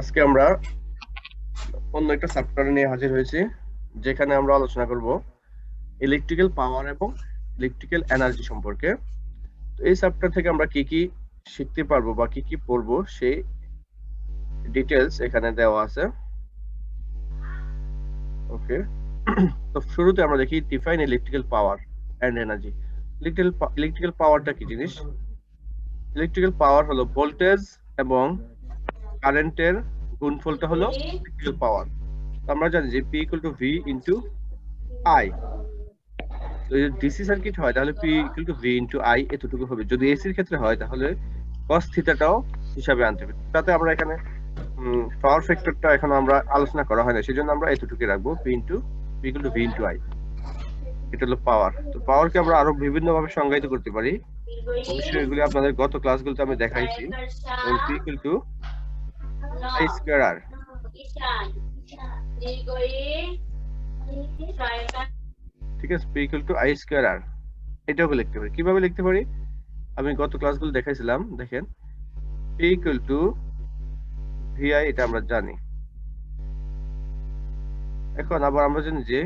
আজকে আমরা অন্য একটা চ্যাপ্টার নিয়ে হাজির হয়েছি, যেখানে আমরা আলোচনা করব ইলেকট্রিক্যাল পাওয়ার এবং ইলেকট্রিক্যাল এনার্জি সম্পর্কে। তো এই চ্যাপ্টার থেকে আমরা কি কি শিখতে পারবো বা কি কি পড়বো সেই ডিটেলস এখানে দেওয়া আছে। ওকে, তো শুরুতে আমরা দেখি define electrical power and energy. Electrical পাওয়ারটা কি জিনিস? ইলেকট্রিক্যাল পাওয়ার হলো ভোল্টেজ এবং কারেন্টের গুণফলটা হলো ইলেকট্রিক্যাল পাওয়ার। আমরা জানি যে P equal to V into I। তো যদি ডিসি সার্কিট হয় তাহলে P equal to V into I এতটুকু হবে। যদি এসির ক্ষেত্রে হয় তাহলে cos থিটাটাও হিসাবে আনতে হবে। তাতে আমরা এখানে পাওয়ার ফ্যাক্টরটা এখন আমরা আলোচনা করা হয় না, সেজন্য আমরা এতটুকু রাখবো P equal to V into I। এটা হলো পাওয়ার। তো পাওয়ারকে আমরা আরো বিভিন্ন ভাবে সংজ্ঞায়িত করতে পারি, অবশ্যই এগুলি আপনাদের গত ক্লাসগুলোতে আমি দেখাইছি। P equal to I square R। ঠিক আছে, P equal to I square R এটাও লিখতে পারি। কিভাবে লিখতে পারি আমি গত ক্লাসগুলো দেখাইছিলাম। দেখেন P equal to VI এটা আমরা জানি। এখন আবার আমরা জানি যে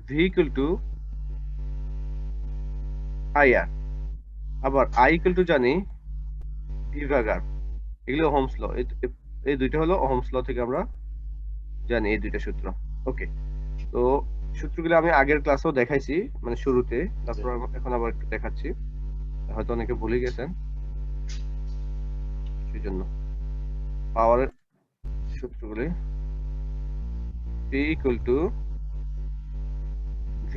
V equal to IR, আবার I equal to জানি V ভাগ R। এগুলো ওহমস ল, এই দুইটা হলো ওহমস ল থেকে আমরা জানি এই দুইটা সূত্র। ওকে, তো সূত্রগুলো আমি আগের ক্লাসেও দেখাইছি, মানে শুরুতে, তারপর এখন আবার একটু দেখাচ্ছি, হয়তো অনেকে ভুলে গেছেন, সেজন্য পাওয়ারের সূত্রগুলি P equal to V,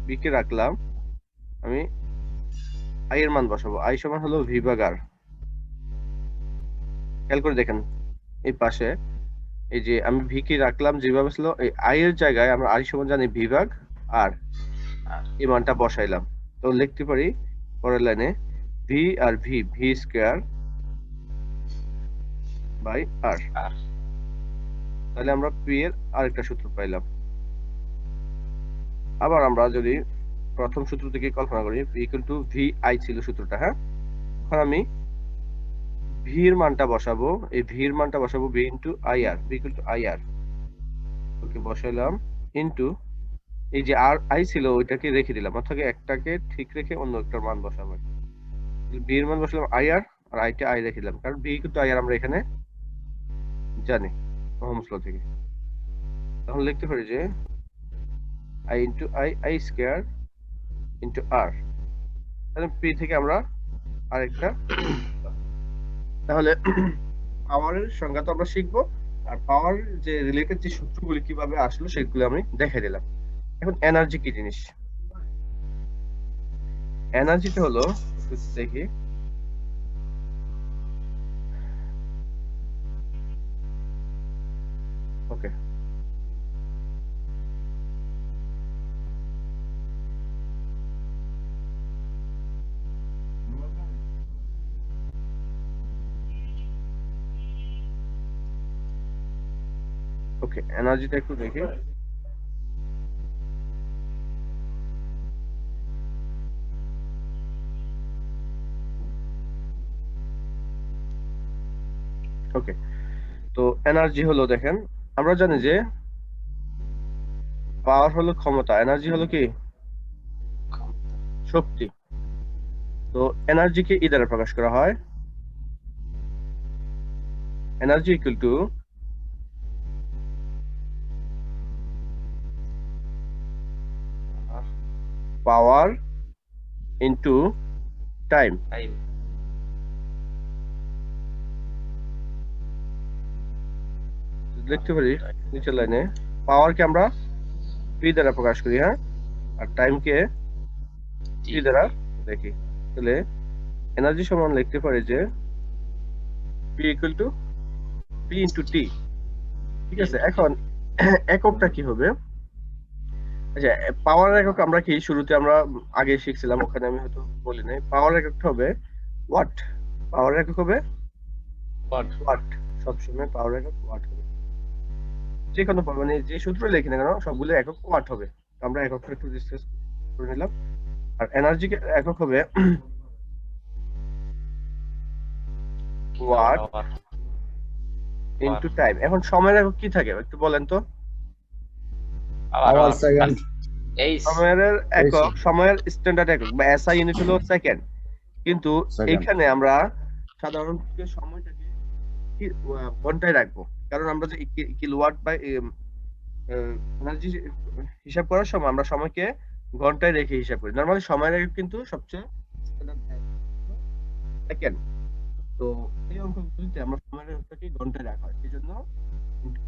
B কে রাখলাম, আমি I এর মান বসাবো, I সমান হলো V ভাগ R। খেয়াল করে দেখেন এই পাশে, এই যে আমি V কে রাখলাম যেভাবে ছিল, এই I এর জায়গায় আমরা I সমান জানি V ভাগ R, এই মানটা বসাইলাম। তো লিখতে পারি পরের লাইনে V আর V স্কয়ার বাই R। তাহলে আমরা P এর আরেকটা সূত্র পাইলাম। আবার আমরা যদি প্রথম সূত্র থেকে কল্পনা করি, P equal to VI ছিল সূত্রটা, হ্যাঁ। এখন আমি V এর মানটা বসাবো, এই V এর মানটা বসাবো V into IR, V equal to IR। Okay, বসাইলাম ইনটু এই যে আর I ছিল ওইটাকে রেখে দিলাম, অর্থাৎ একটাকে ঠিক রেখে অন্য একটার মান বসাবো। V এর মান বসালাম IR আর I রেখে দিলাম, কারণ V equal to IR আমরা এখানে জানি ওহমস ল থেকে। তখন লিখতে পারি যে I into I square into R। তাহলে P থেকে আমরা আরেকটা, তাহলে পাওয়ারের সংজ্ঞা তো আমরা শিখবো, আর পাওয়ার যে রিলেটেড যে সূত্রগুলি কিভাবে আসলো সেগুলো আমি দেখাই দিলাম। এখন এনার্জি কি জিনিস? এনার্জিটা হলো, দেখি, ওকে, ওকে, এনার্জিটা একটু দেখি। ওকে, তো এনার্জি হলো, দেখেন আমরা জানি যে পাওয়ার হলো ক্ষমতা, এনার্জি হলো কি শক্তি। তো এনার্জিকে ই দ্বারা প্রকাশ করা হয়, energy equal to power into time. লিখতে পারি নিচের লাইনে পাওয়ারকে আমরা পি দ্বারা প্রকাশ করি, হ্যাঁ, আর টাইমকে টি দ্বারা দেখি। তাহলে এনার্জি সমান লিখতে পারি যে P equal to P into টি। ঠিক আছে, এখন এককটা কি হবে? আচ্ছা, পাওয়ার একক আমরা কি শুরুতে আমরা আগে শিখছিলাম, ওখানে আমি হয়তো বলি নাই। পাওয়ার এককটা হবে ওয়াট। পাওয়ার একক হবে ওয়াট, সবসময় পাওয়ার একক ওয়াট হবে। যে কোনো মানে যে সূত্র লিখি না কেন সবগুলো একক ওয়াট হবে। আমরা এককটা একটু ডিসকাস করে নিলাম। আর এনার্জি একক হবে ওয়াট ইনটু টাইম। এখন সময়ের একক কি থাকে একটু বলেন তো? Hour, second. সময়ের একক, সময়ের স্ট্যান্ডার্ড একক বা এসআই ইউনিট হলো সেকেন্ড, কিন্তু এখানে আমরা সাধারণত সময়টাকে ঘন্টায় রাখবো, কারণ আমরা যে কিলোওয়াট বা এনার্জি হিসাব করার সময় আমরা সময়কে ঘন্টায় রেখে হিসাব করি। নরমালি সময়ের একক কিন্তু সবচেয়ে সেকেন্ড। তো এই অঙ্কগুলিতে আমরা সময়ের এককটাকে ঘন্টায় রাখা হয়, এই জন্য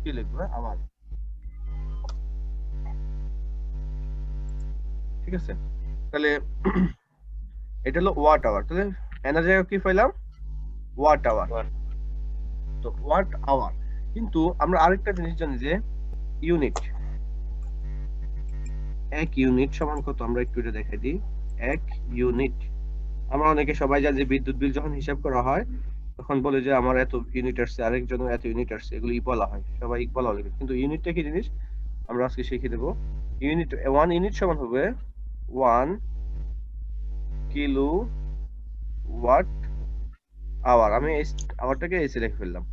কি লিখবো আওয়ার। ঠিক আছে, তাহলে এটা হলো ওয়াট আওয়ার। তাহলে এনার্জি কি পাইলাম? Watt hour. তো ওয়াট আওয়ার, কিন্তু আমরা আরেকটা জিনিস জানি যে ইউনিট, এক ইউনিট সমান কত, আমরা একটু এটা দেখাই দিই। এক ইউনিট, আমরা অনেকে সবাই জানি যে বিদ্যুৎ বিল যখন হিসাব করা হয় তখন বলে যে আমার এত ইউনিট আসছে, আরেকজনের এত ইউনিট আসছে, এগুলো বলা হয়, সবাই বলা হয়, কিন্তু ইউনিটটা কি জিনিস আমরা আজকে শিখিয়ে দেবো। ইউনিট, 1 ইউনিট সমান হবে 1 কিলো ওয়াট আওয়ার। আমি আওয়ারটাকে এসে লিখে ফেললাম,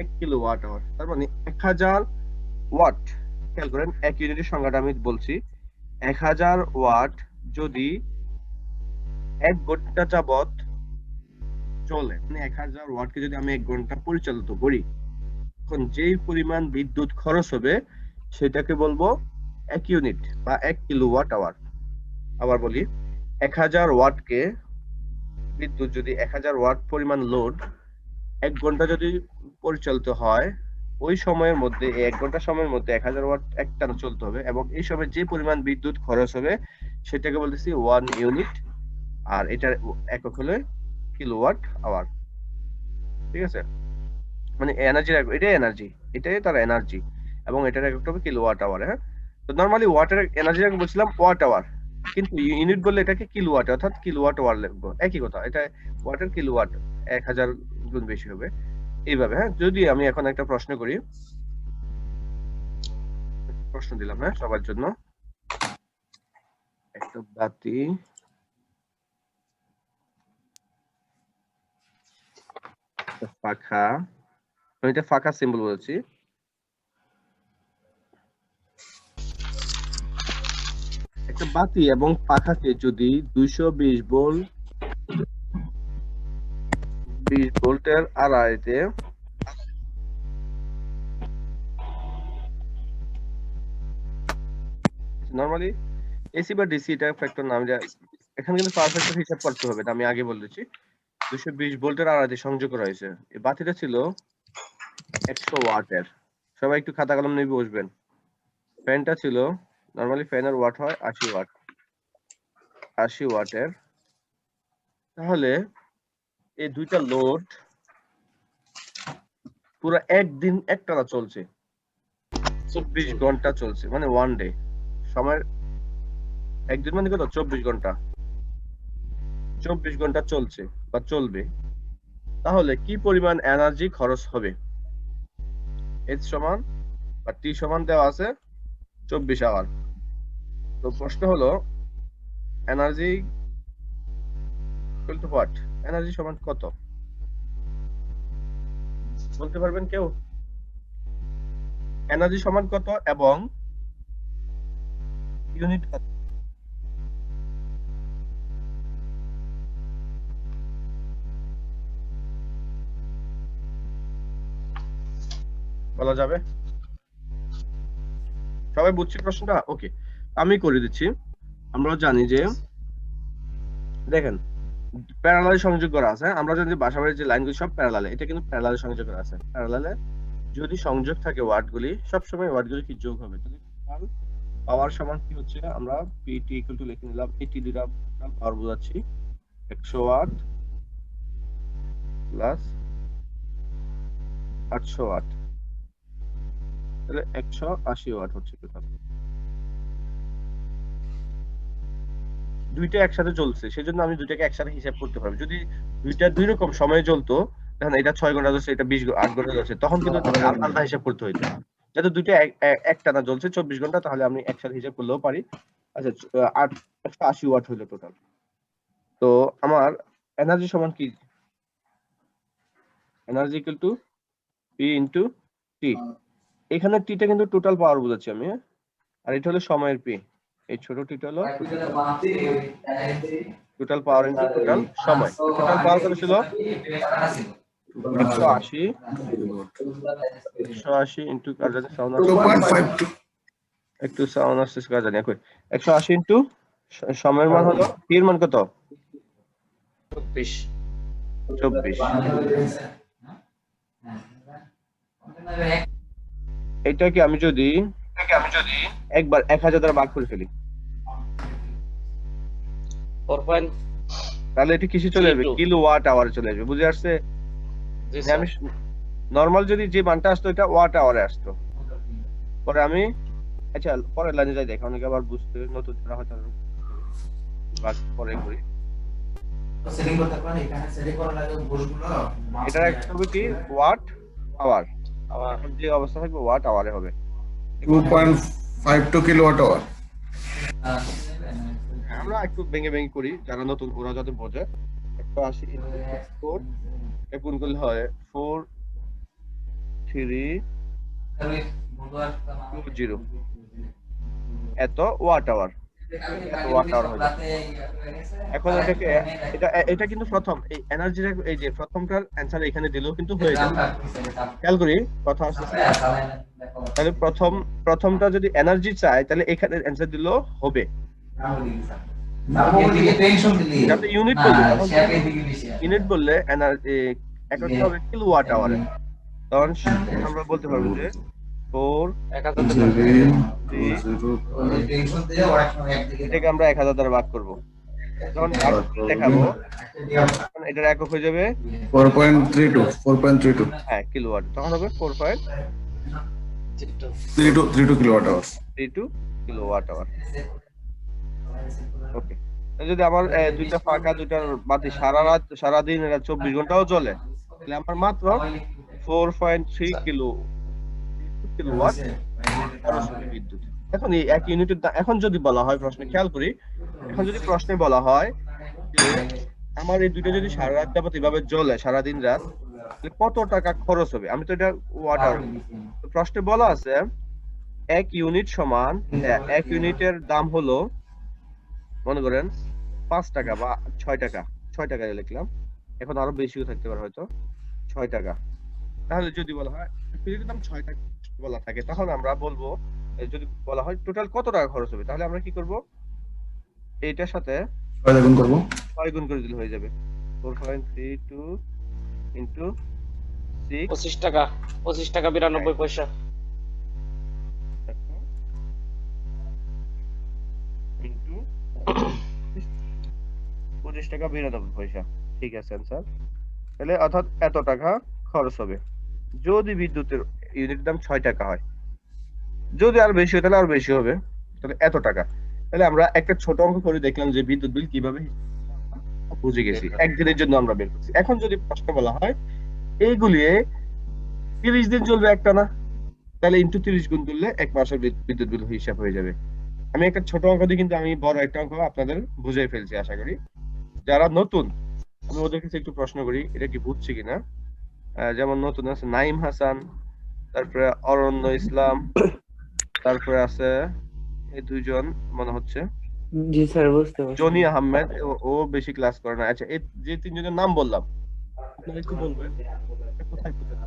1 কিলো ওয়াট আওয়ার, তার মানে 1000 ওয়াট। খেয়াল করেন, এক ইউনিটের সংখ্যাটা আমি বলছি, 1000 ওয়াট যদি 1 ঘন্টা যাবত চলে, মানে 1000 ওয়াটকে যদি আমি 1 ঘন্টা পরিচালিত করি, তখন যেই পরিমাণ বিদ্যুৎ খরচ হবে সেটাকে বলবো 1 ইউনিট বা 1 কিলোওয়াট আওয়ার। আবার বলি, 1000 ওয়াটকে বিদ্যুৎ যদি 1000 ওয়াট পরিমাণ লোড 1 ঘন্টা যদি পরিচালিত হয়, ওই সময়ের মধ্যে, এই 1 ঘন্টা সময়ের মধ্যে 1000 ওয়াট একটানা চলতে হবে, এবং এই সময় যে পরিমাণ বিদ্যুৎ খরচ হবে সেটাকে বলতেছি 1 ইউনিট, আর এটার একক হলো কিলোওয়াট আওয়ার। ঠিক আছে, মানে এনার্জির একক, এটাই এনার্জি, এটাই তার এনার্জি, এবং এটার এককটা হবে কিলোওয়াট আওয়ার। হ্যাঁ, তো নরমালি ওয়াটের এনার্জির একক বলছিলাম ওয়াট আওয়ার, কিন্তু ইউনিট বললে এটাকে কিলোওয়াট, অর্থাৎ কিলোওয়াট আওয়ার লিখবো, একই কথা, এটা ওয়াটের কিলোওয়াট 1000 গুণ বেশি হবে এইভাবে। হ্যাঁ, যদি আমি এখন একটা প্রশ্ন করি, প্রশ্ন দিলাম হ্যাঁ সবার জন্য, একটা বাতি, পাখা, আমি এটা ফাঁকা সিম্বল বলেছি, একটা বাতি এবং পাখাকে যদি 220 ভোল্টের আড়াইতে নরমালি এসি বা ডিসি, এটা ফ্যাক্টর নাম, এখানে কিন্তু পারফেক্ট হিসাব করতে হবে, আমি আগে বলেছি। 220 ভোল্টের আড়াইতে সংযোগ করা হয়েছে, এই বাতিটা ছিল 100 ওয়াটের। সবাই একটু খাতা কলম নিয়ে বসবেন। ফ্যানটা ছিল, নরমালি ফ্যানের ওয়াট হয় 80 ওয়াট, 80 ওয়াটের। তাহলে এই দুইটা লোড পুরো একদিন একটানা চলছে, 24 ঘন্টা চলছে, মানে ওয়ান ডে। সময়ের একদিন মানে কত, 24 ঘন্টা, 24 ঘন্টা চলছে বা চলবে, তাহলে কি পরিমাণ এনার্জি খরচ হবে? এইচ সমান বা টি সমান দেওয়া আছে 24 আওয়ার। তো প্রশ্ন হলো energy equal to what, energy সমান কত বলতে পারবেন কেউ? এনার্জি সমান কত এবং ইউনিট কত বলা যাবে? সবাই বুঝছি প্রশ্নটা? ওকে, আমি করে দিচ্ছি। আমরা জানি যে, দেখেন, প্যারালালে সংযোগ করা আছে, আমরা জানি যে বাসাবাড়ির যে লাইনগুলি সব প্যারালালে, এটা কিন্তু প্যারালালে সংযোগ করা আছে। প্যারালালে যদি সংযোগ থাকে ওয়াটগুলি, সবসময় ওয়াটগুলি কি যোগ হবে, তাহলে পাওয়ার সমান কি হচ্ছে, আমরা পিটি ইকুয়াল টু লিখে নিলাম, এটি দ্বারা পাওয়ার বোঝাচ্ছি 100 ওয়াট প্লাস 800 ওয়াট, তাহলে 180 ওয়াট হচ্ছে টোটাল। দুইটা একসাথে চলছে, সেজন্য আমি দুইটাকে একসাথে হিসাব করতে পারবো। যদি দুইটা দুই রকম সময়ে চলতো, তখন এটা 6 ঘন্টা যাচ্ছে, এটা 8 ঘন্টা যাচ্ছে, তখন কিন্তু আলাদা হিসাব করতে হইতো। যেহেতু দুইটা একটানা চলছে 24 ঘন্টা, তাহলে আমি একসাথে হিসাব করলেও পারি। আচ্ছা, 180 ওয়াট হইলো টোটাল। তো আমার এনার্জি সমান কি, energy equal to P into টি। এখানে টিটা কিন্তু টোটাল পাওয়ার বোঝাচ্ছি আমি, আর এটা হলো সময়ের পি। এই ছোট টিটা হলো টোটাল পাওয়ার ইনটু টোটাল সময়। টোটাল পাওয়ার কত ছিল? 180 ইনটু কার জানি সাউন্ড আসছে, 2.52 একটু সাউন্ড আসছে কার জানি। 180 ইনটু সময়ের মান হলো, পি এর মান কত? 24। এটাকে আমি যদি একবার 1000 দ্বারা ভাগ করে ফেলি, 4. তাহলে এটা কিসে চলে যাবে? 32 কিলোওয়াট আওয়ারে চলে যাবে। বুঝে আসছে? জি যে স্যার। আমি নরমাল যদি যে মানটা আসতো এটা ওয়াট আওয়ারে আসতো। পরে আমি আচ্ছা পরের লাইনে যাই, দেখো অনেকে আবার বুঝতে নতুন যারা হয়তো ভাগ পরে করি। সেটিং করতে পারেন, এখানে সেটিং করার আগে ঘোষগুলো এটা একটা হবে কি ওয়াট আওয়ার, আবার এখন যে অবস্থা থাকবে ওয়াট আওয়ারে হবে। 2.52 কিলোওয়াট আওয়ার। আমরা একটু ভেঙে ভেঙে করি, যারা নতুন ওরা যাতে বোঝে। 180 ইনটু 4 গুণ করলে হয় 4320 এত ওয়াট আওয়ার। এখন এটাকে এটা কিন্তু প্রথম এই এনার্জির এই যে প্রথমটার অ্যানসার এখানে দিলেও কিন্তু হয়ে যাবে। খেয়াল করি কথা আসছে, তাহলে প্রথমটা যদি এনার্জি চাই তাহলে এখানে অ্যানসার দিলেও হবে। যাতে ইউনিট বলবে, ইউনিট বললে এনার্জি একটা হবে কিলোওয়াট আওয়ারে, তখন আমরা বলতে পারবো যে 4 এটাকে আমরা 1000 দ্বারা ভাগ করব। যখন ভাগ দেখাবো তখন এটার একক হয়ে যাবে 4.32 হ্যাঁ কিলোওয়াট, তখন হবে 32 kilowatt hour. 4.32 kilowatt hour. Okay, যদি আমার দুইটা ফাঁকা দুইটার বাতি সারা রাত সারা দিন এরা 24 ঘন্টাও চলে, তাহলে আমার মাত্র 4.3 কিলোওয়াট খরচ হবে বিদ্যুৎ। এখন এই এক ইউনিটের এখন যদি বলা হয় প্রশ্নে, খেয়াল করি, এখন যদি প্রশ্নে বলা হয় যে আমার এই দুইটা যদি সারা রাত যাবত এভাবে জ্বলে সারা দিন রাত, তাহলে কত টাকা খরচ হবে? আমি তো এটা ওয়াট আওয়ার, প্রশ্নে বলা আছে 1 ইউনিট সমান 1 ইউনিটের দাম হলো মনে করেন 5 টাকা বা 6 টাকা, 6 টাকা লিখলাম, এখন আরো বেশিও থাকতে পারে হয়তো 6 টাকা। তাহলে যদি বলা হয় ইউনিটের দাম 6 টাকা বলা থাকে, তাহলে আমরা বলবো যদি বলা হয় টোটাল কত টাকা খরচ হবে, তাহলে আমরা কি করব? এইটার সাথে 6 গুণ করব, 6 গুণ করে দিলে হয়ে যাবে 4.32 ইনটু 6 25 টাকা 92 পয়সা। ইনটু 25 টাকা 92 পয়সা। ঠিক আছে आंसर। তাহলে অর্থাৎ এত টাকা খরচ হবে যদি বিদ্যুতের ইউনিট দাম 6 টাকা হয়। যদি আর বেশি হয় তাহলে আর বেশি হবে, তাহলে এত টাকা। তাহলে আমরা একটা ছোট অঙ্ক করে দেখলাম যে বিদ্যুৎ বিল কিভাবে বুঝে গেছি, একদিনের জন্য আমরা বের করছি। এখন যদি প্রশ্ন বলা হয় এইগুলি 30 দিন চলবে একটানা, তাহলে ইনটু 30 গুণ করলে এক মাসের বিদ্যুৎ বিল হিসাব হয়ে যাবে। আমি একটা ছোট অঙ্ক দিয়ে কিন্তু আমি বড় একটা অঙ্ক আপনাদের বুঝিয়ে ফেলছি আশা করি। যারা নতুন আমি ওদের কাছে একটু প্রশ্ন করি এটা কি বুঝছি কিনা। যেমন নতুন আছে নাইম হাসান, তারপরে অরণ্য ইসলাম, তারপরে আছে এই দুইজন মনে হচ্ছে জি স্যার বুঝতে পারছি। জনি আহমেদ, ও বেশি ক্লাস করে না। আচ্ছা এই যে তিনজনের নাম বললাম আপনারা একটু বলবেন কোথায় কোথায়।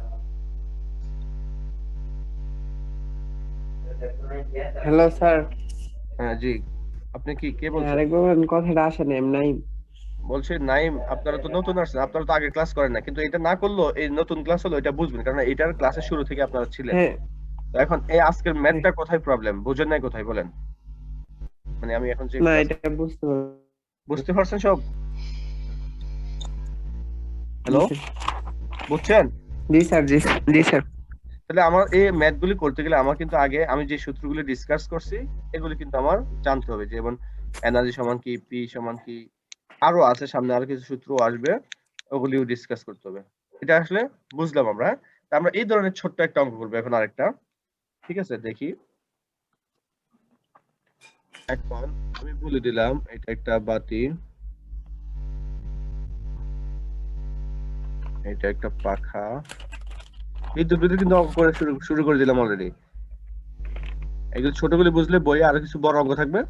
Hello sir. হ্যাঁ জি, আপনি কি কে বলছেন? আরেকবার কথাটা আসে না এমনি বলছে নাইম, আপনারা তো নতুন আসছেন, আপনারা তো আগে ক্লাস করেন না, কিন্তু এটা না করলেও এই নতুন ক্লাস হলো এটা বুঝবেন, কারণ এটার ক্লাসের শুরু থেকে আপনারা ছিলেন। হ্যাঁ তো এখন এই আজকের ম্যাথটা কোথায় প্রবলেম বুঝেন নাই, কোথায় বলেন? মানে আমি এখন যে না এটা বুঝতে পারছি। বুঝতে পারছেন সব? হ্যালো বুঝছেন? জি স্যার জি স্যার। তাহলে আমার এই ম্যাথগুলি করতে গেলে আমার কিন্তু আগে আমি যে সূত্রগুলি ডিসকাস করছি এগুলি কিন্তু আমার জানতে হবে, যেমন এনার্জি সমান কি, পি সমান কি, আরো আছে সামনে আরো কিছু সূত্র আসবে, ওগুলিও ডিসকাস করতে হবে। এটা আসলে বুঝলাম আমরা। তা আমরা এই ধরনের ছোট্ট একটা অঙ্ক করবো এখন আরেকটা। ঠিক আছে দেখি। এখন আমি বলে দিলাম এটা একটা বাতি, এটা একটা পাখা, বিদ্যুৎ বিদ্যুৎ কিন্তু অঙ্ক করে শুরু করে দিলাম অলরেডি। এগুলো ছোটগুলো বুঝলে বইয়ে আরো কিছু বড় অঙ্ক থাকবে,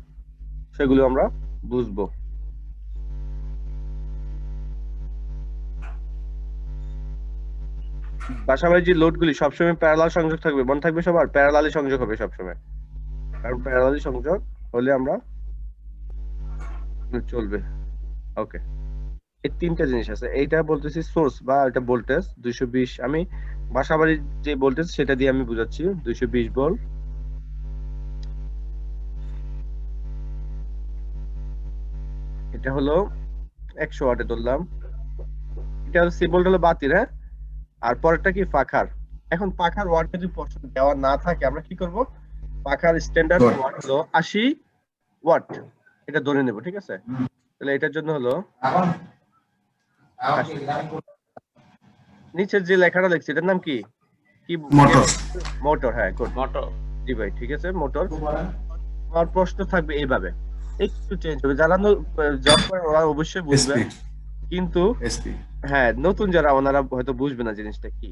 সেগুলো আমরা বুঝবো। বাসাবাড়ির যে লোডগুলি সবসময় প্যারালাল সংযোগ থাকবে, মনে থাকবে সবার, প্যারালালি সংযোগ হবে সবসময়, কারণ প্যারালালি সংযোগ হলে আমরা চলবে। ওকে, এই তিনটা জিনিস আছে। এইটা বলতেছি সোর্স বা এটা ভোল্টেজ 220, আমি বাসাবাড়ির যে ভোল্টেজ সেটা দিয়ে আমি বুঝাচ্ছি 220 ভোল্ট। এটা হলো 100 ওয়াটে ধরলাম। এটা হলো সি ভোল্ট হলো বাতির, হ্যাঁ। আর পরেরটা কি পাখার। এখন পাখার ওয়াট যদি প্রশ্ন দেওয়া না থাকে আমরা কি করব, পাখার স্ট্যান্ডার্ড Watt. ওয়াট হলো 80 ওয়াট, এটা ধরে নেব, ঠিক আছে। তাহলে এটার জন্য হলো এখন এখন কি আমি নিচের যে লেখাটা লিখছি এটার নাম কি, কি মোটর। মোটর, হ্যাঁ গুড, মোটর। জি ভাই ঠিক আছে মোটর। বলেন আমার প্রশ্ন থাকবে এইভাবে, একটু চেঞ্জ হবে, যারা জব করে ওরা অবশ্যই বুঝবে, এসপি কিন্তু এসপি হ্যাঁ নতুন যারা ওনারা হয়তো বুঝবে না জিনিসটা কি।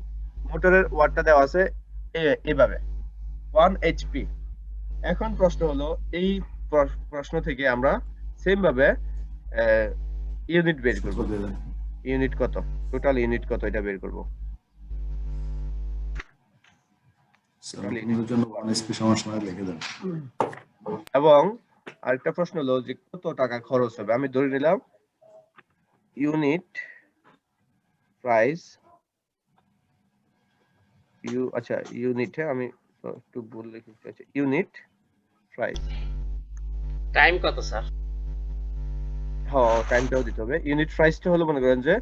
মোটরের ওয়াটটা দেওয়া আছে এইভাবে 1 এইচপি। এখন প্রশ্ন হলো এই প্রশ্ন থেকে আমরা সেম ভাবে ইউনিট বের করব, ইউনিট কত, টোটাল ইউনিট কত এটা বের করব। আপনাদের জন্য 1 এসপি সমান সমান লিখে দেন। এবং আরেকটা প্রশ্ন হলো যে কত টাকা খরচ হবে, আমি ধরে নিলাম ইউনিট প্রাইস আচ্ছা ইউনিটে আমি একটু ভুল লিখেছি, আচ্ছা ইউনিট প্রাইস, টাইম কত স্যার? হ্যাঁ টাইমটাও দিতে হবে। ইউনিট প্রাইসটা হলো মনে করেন যে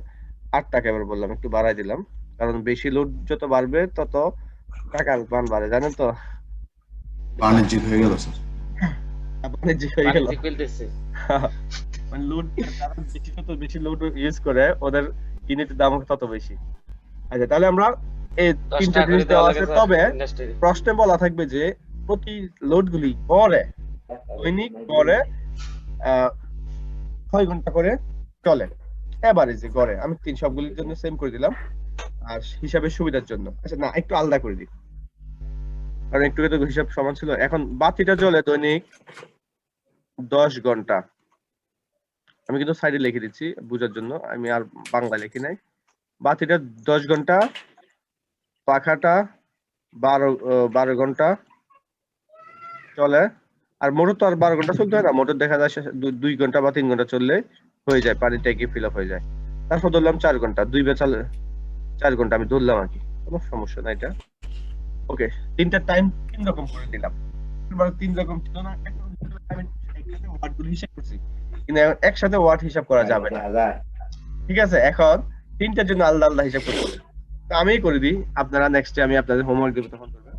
8 টাকা, এবার বললাম একটু বাড়াই দিলাম, কারণ বেশি লোড যত বাড়বে তত টাকার মান বাড়ে, জানেন তো। বাণিজ্যিক হয়ে গেল স্যার। বাণিজ্যিক হয়ে গেল, বাণিজ্যিক বলতেছে। মানে লোড যারা বেশি যত বেশি লোড ইউজ করে ওদের ইউনিটের দাম তত বেশি। আচ্ছা তাহলে আমরা এই 10 তিনটা টাকা জিনিস করে দেওয়া দেওয়া আছে, লাগে স্যার তবে ইন্ডাস্ট্রি। প্রশ্নে বলা থাকবে যে প্রতি লোডগুলি গড়ে দৈনিক গড়ে 6 ঘন্টা করে চলে, এভারেজে গড়ে। আমি সবগুলির জন্য সেম করে দিলাম আর হিসাবের সুবিধার জন্য। আচ্ছা না একটু আলাদা করে দিই, কারণ একটু তো হিসাব সমান ছিল। এখন বাতিটা জ্বলে দৈনিক 10 ঘন্টা, আমি কিন্তু সাইডে লিখে দিচ্ছি বোঝার জন্য, আমি আর বাংলা লিখি নাই। বাতিটা 10 ঘন্টা, পাখাটা 12 ঘন্টা চলে। আর মোটর তো আর 12 ঘন্টা চলতে হয় না, মোটর দেখা যায় 2 ঘন্টা বা 3 ঘন্টা চললে হয়ে যায়, পানি ট্যাঙ্কি ফিল আপ হয়ে যায়। তারপর ধরলাম 4 ঘন্টা, 2 বার 4 ঘন্টা আমি ধরলাম আর কি, কোনো সমস্যা নাই এটা। ওকে, তিনটা টাইম 3 রকম করে দিলাম, এবার 3 রকম ছিল না, আমি একসাথে ওয়াট গুলো হিসাব করছি, কিন্তু এখন একসাথে ওয়াট হিসাব করা যাবে না, ঠিক আছে। এখন তিনটার জন্য আলাদা আলাদা হিসাব করতে হবে, তো আমিই করে দিই, আপনারা নেক্সটে আমি আপনাদের হোমওয়ার্ক দেবো তখন করবেন।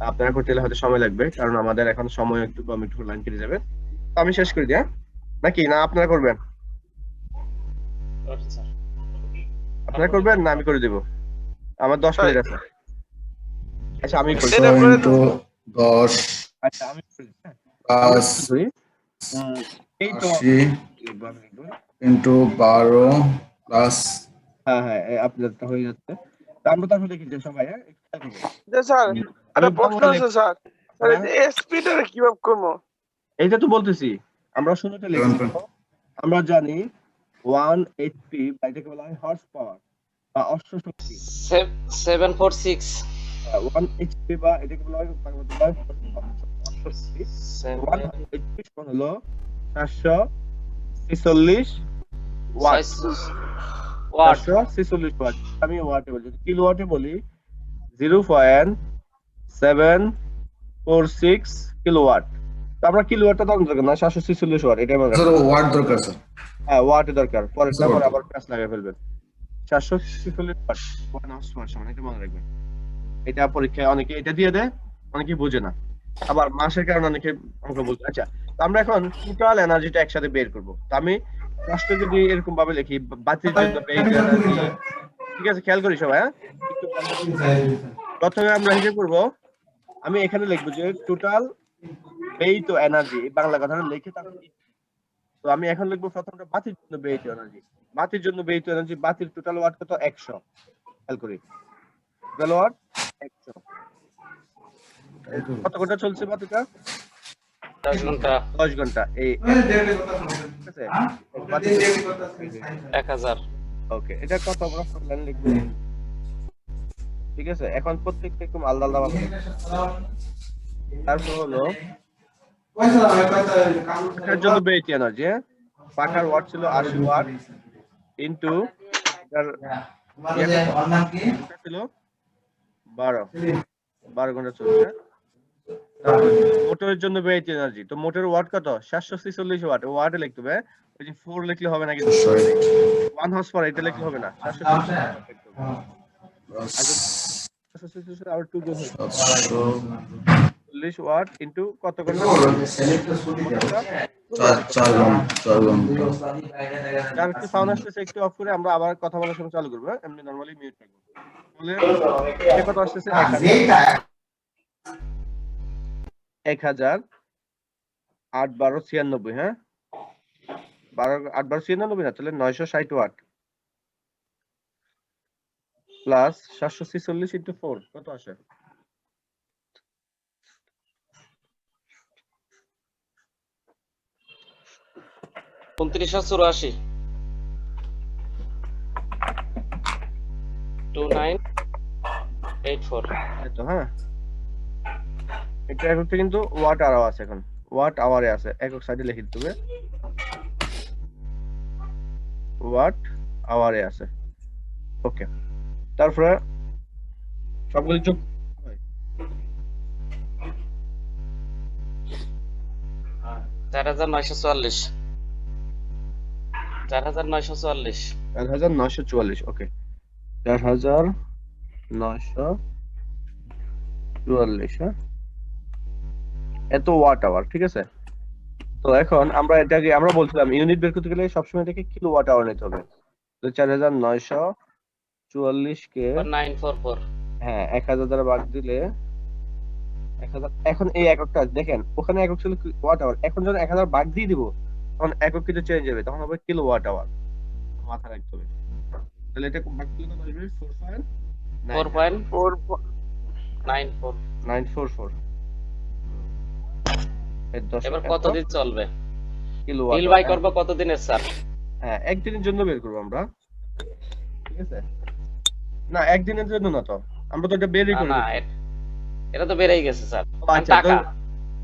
আপনারা করতে গেলে হয়তো সময় লাগবে, কারণ আমাদের এখন সময় একটু কম, একটু লাইন কেটে যাবে। তো আমি শেষ করে দিই, হ্যাঁ নাকি না আপনারা করবেন, আচ্ছা স্যার। আপনারা করবেন না আমি করে দিব, আমার 10 মিনিট আছে। আচ্ছা আমি করি, 10 আচ্ছা আমি করি, হ্যাঁ। প্লাস করি। এই তো 80 ইন্টু 12 প্লাস হ্যাঁ হ্যাঁ আপনারটা হয়ে যাচ্ছে। তা আমরা তারপর দেখি যে সবাই, হ্যাঁ একটু খেয়াল করবেন। স্যার আমি একটা প্রশ্ন বাংলা আছে স্যার, হ্যাঁ? এসপিটা কিভাবে করবো? এইটা তো বলতেছি, আমরা শুরুতে লিখি, আমরা জানি 1 এইচপি বা এটাকে বলা হয় হর্স পাওয়ার বা অশ্ব শক্তি। 746 1 এইচপি বা এটাকে বলা হয় বাংলাতে বলা হয় অশ্ব শক্তি। 1 এইচপি সমান হলো 446 ওয়াট, ওয়াট। 446 ওয়াট। আমি ওয়াটে বলি, যদি কিলোওয়াটে বলি 0.746 কিলোওয়াট। তো আমরা কিলোওয়াটটা দাম দরকার না, 446 ওয়াট, এটাই মনে স্যার রাখবেন। ওয়াট দরকার স্যার। হ্যাঁ ওয়াট দরকার, পরের স্যার, পরে watt। আবার প্লাস লাগিয়ে ফেলবেন। 446 ওয়াট 1 আওয়ার সমান, এটা মনে রাখবেন। এটা পরীক্ষায় অনেকে এটা দিয়ে দেয়, অনেকে বোঝে না, আবার মাসের কারণে অনেকে অঙ্ক বোঝে। আচ্ছা তো আমরা এখন টোটাল এনার্জিটা একসাথে বের করব। তো আমি প্রশ্ন যদি এরকম ভাবে লিখি, বাতির জন্য ব্যয়িত এনার্জি, ঠিক আছে খেয়াল করি সবাই, হ্যাঁ একটু প্রথমে আমরা হিসেব করব, আমি এখানে লিখবো যে টোটাল ব্যয়িত এনার্জি, বাংলা কথাটা লিখে তারপর। তো আমি এখন লিখবো প্রথমটা বাতির জন্য ব্যয়িত এনার্জি, বাতির জন্য ব্যয়িত এনার্জি, বাতির টোটাল ওয়াট কত 100, খেয়াল করি 12 ওয়াট 100 কত ঘন্টা চলছে বাতিটা 10 ঘন্টা 10 ঘন্টা এই ঠিক আছে বাতি 1000 ওকে এটা কত আমরা লাইন লিখব ঠিক আছে এখন প্রত্যেকটা একটু আলাদা আলাদা ভাবে তারপর হলো এটার জন্য বেইট এনার্জি পাখার ওয়াট ছিল 80 ওয়াট ইনটু এটার ছিল 12 ঘন্টা চলছে মোটরের জন্য বেইট এনার্জি তো মোটরের ওয়াট কত 746 ওয়াট ওয়াটে লিখতে হবে ওই যে 4 লিখলে হবে না কিন্তু 1 হর্স পাওয়ার এটা লিখলে হবে না 746 আর 2 গুণ 40 ওয়াট ইনটু কত ঘন্টা 4 ঘন্টা যার একটু সাউন্ড আসছে একটু অফ করে আমরা আবার কথা বলার সময় চালু করব এমনি নরমালি মিউট রাখবো তাহলে এটা কত আসছে 1000 8 12 96 হ্যাঁ 12 8 12 96 না তাহলে 960 ওয়াট প্লাস 746 ইনটু 4 কত আসে2984 2984 তো হ্যাঁ এটা এককটা কিন্তু ওয়াট আওয়ার আছে এখন ওয়াট আওয়ারে আছে একক সাইডে লিখে দিতে হবে ওয়াট আওয়ারে আছে ওকে তারপরে সবগুলো যোগ 4944 4944 ওকে 4944 হ্যাঁ এত ওয়াট আওয়ার ঠিক আছে তো এখন আমরা এটাকে আমরা বলছিলাম ইউনিট বের করতে গেলে সবসময় এটাকে কিলোওয়াট আওয়ার নিতে হবে তো 4944 কে 944 হ্যাঁ 1000 দ্বারা ভাগ দিলে 1000 এখন এই এককটা দেখেন ওখানে একক ছিল ওয়াট আওয়ার এখন যখন 1000 ভাগ দিয়ে দিব তখন একক কিন্তু চেঞ্জ হবে তখন হবে কিলোওয়াট আওয়ার মাথা রাখতে হবে তাহলে এটা ভাগ দিলে কত আসবে 4.944 এবার কতদিন চলবে কিলোওয়াট বিল বাই করব কতদিনের স্যার হ্যাঁ একদিনের জন্য বের করব আমরা ঠিক আছে না একদিনের জন্য না তো আমরা তো এটা বেরই করব না এটা তো বেড়েই গেছে স্যার আচ্ছা টাকা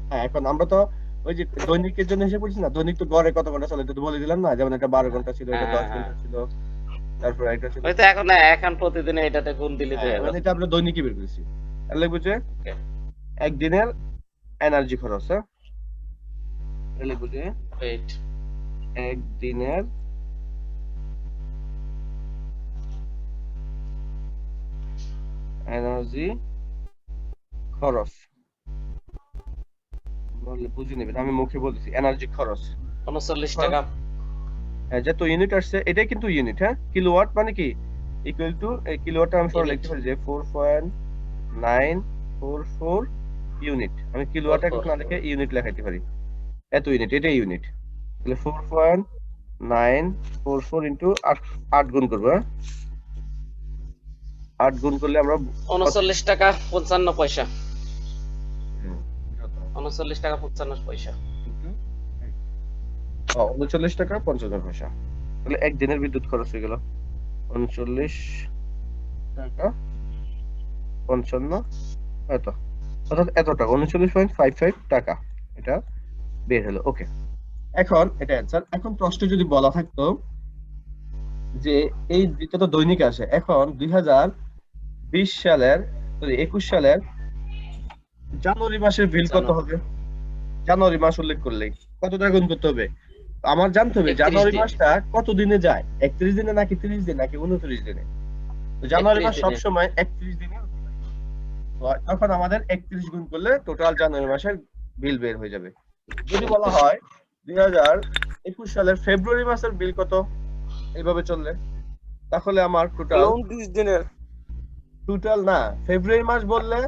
হ্যাঁ এখন আমরা তো ওই যে দৈনিকের জন্য হিসেব করছি না দৈনিক তো গড়ে কত ঘন্টা চলে এটা তো বলে দিলাম না যেমন এটা 12 ঘন্টা ছিল এটা 10 ঘন্টা ছিল তারপর এটা ছিল ওই তো এখন প্রতিদিন এটাতে গুণ দিলে তো মানে এটা আমরা দৈনিকই বের করেছি তাহলে বুঝে একদিনের এনার্জি খরচ হ্যাঁ তাহলে বুঝে ওয়েট একদিনের এনার্জি খরচ বললে বুঝে নেবেন আমি মুখে বলতেছি এনার্জি খরচ 39 টাকা যত ইউনিট আসছে এটাই কিন্তু ইউনিট হ্যাঁ কিলোওয়াট মানে কি ইকুয়াল টু এই কিলোওয়াটটা আমি সরে লিখতে পারি যে 4.944 ইউনিট আমি কিলোওয়াট একক না লিখে ইউনিট লেখাইতে পারি এত ইউনিট এটাই ইউনিট তাহলে 4.944 ইনটু 8 গুণ করব হ্যাঁ 8 গুণ করলে আমরা 39 টাকা 55 পয়সা 39 টাকা 55 পয়সা 39 টাকা 55 পয়সা তাহলে একদিনের বিদ্যুৎ খরচ হয়ে গেল 39 টাকা 55 এত অর্থাৎ এত টাকা 39.55 টাকা এটা বের হলো ওকে এখন এটা অ্যানসার এখন প্রশ্ন যদি বলা থাকতো যে এই যত দৈনিক আসে এখন 2020 সালের 21 সালের জানুয়ারি মাসের বিল কত হবে জানুয়ারি মাস উল্লেখ করলেই কত টাকা গুণ করতে হবে আমার জানতে হবে জানুয়ারি মাসটা কত দিনে যায় 31 দিনে নাকি 30 দিনে নাকি 29 দিনে তো জানুয়ারি মাস সব সময় 31 দিনে তখন আমাদের 31 গুণ করলে টোটাল জানুয়ারি মাসের বিল বের হয়ে যাবে যদি বলা হয় 2021 সালের ফেব্রুয়ারি মাসের বিল কত এইভাবে চললে তাহলে আমার টোটাল 29 দিনের টোটাল না ফেব্রুয়ারি মাস বললে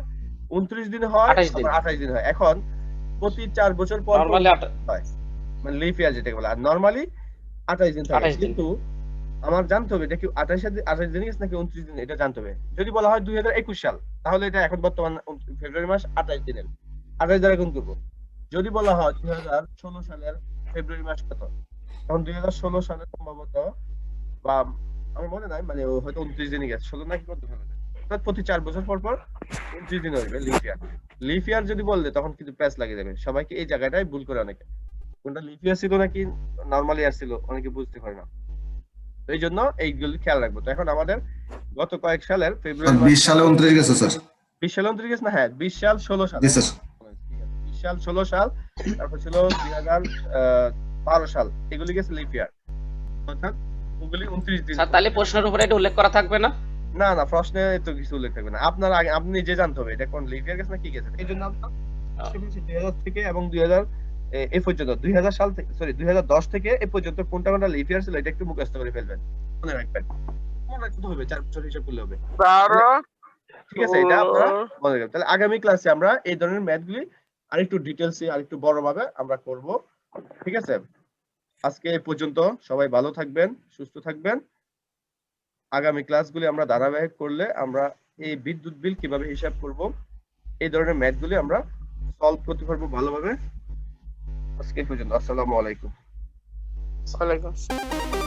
29 দিন হয় 28 দিন হয় এখন প্রতি 4 বছর পর নরমালি হয় মানে লিপ ইয়ার যেটাকে বলে আর নরমালি 28 দিন থাকে কিন্তু আমার জানতে হবে এটা কি 28 দিন গেছে নাকি 29 দিন, এটা জানতে হবে। যদি বলা হয় 2021 সাল, তাহলে এটা এখন বর্তমান ফেব্রুয়ারি মাস 28 দিনের, 28 দ্বারা গুণ করবো। যদি বলা হয় 2016 সালের ফেব্রুয়ারি মাস কত, তখন 2016 সালে সম্ভবত, বা আমার মনে নাই, মানে ও হয়তো 29 দিনই গেছে, 16 নাকি কত হবে, প্রতি 4 বছর পর পর 29 দিন হবে লিপ ইয়ার। লিপ ইয়ার যদি বললে তখন কিন্তু প্যাচ লাগিয়ে দেবে সবাইকে, এই জায়গাটায় ভুল করে অনেকে, কোনটা লিপ ইয়ার ছিল নাকি নরমাল ইয়ার ছিল অনেকে বুঝতে পারে না। তো এই জন্য এইগুলি খেয়াল রাখবো। তো এখন আমাদের গত কয়েক সালের ফেব্রুয়ারি 20 সালে 29 গেছে স্যার। 20 সালে 29 গেছে না, হ্যাঁ 20 সাল 16 সাল, জি স্যার। 20 সাল 16 সাল, তারপর ছিল 2012 সাল, এগুলি গেছে লিপ ইয়ার, অর্থাৎ ওগুলি 29 দিন। স্যার তাহলে প্রশ্নের উপরে এটা উল্লেখ করা থাকবে না? না না, প্রশ্নে তো কিছু উল্লেখ থাকবে না, আপনার আগে আপনি নিজে জানতে হবে এটা কোন লিপ ইয়ার গেছে না কি গেছে। এই জন্য আমরা 2000 থেকে এবং 2000 এই পর্যন্ত 2000 সাল থেকে, সরি 2010 থেকে এই পর্যন্ত কোনটা কোনটা লিপ ইয়ার ছিল এটা একটু মুখস্থ করে ফেলবেন, মনে রাখবেন, মনে রাখতে হবে, 4 বছর হিসাব করলে হবে, 12 ঠিক আছে? এটা আপনারা মনে রাখবেন। তাহলে আগামী ক্লাসে আমরা এই ধরনের ম্যাথগুলি আরেকটু ডিটেইলসে আরেকটু বড়ভাবে আমরা করব, ঠিক আছে? আজকে এই পর্যন্ত, সবাই ভালো থাকবেন, সুস্থ থাকবেন। আগামী ক্লাসগুলি আমরা ধারাবাহিক করলে আমরা এই বিদ্যুৎ বিল কিভাবে হিসাব করব, এই ধরনের ম্যাথগুলি আমরা সলভ করতে পারবো ভালোভাবে। আজকে এই পর্যন্ত, আসসালামু আলাইকুম। ওয়ালাইকুম আসসালাম।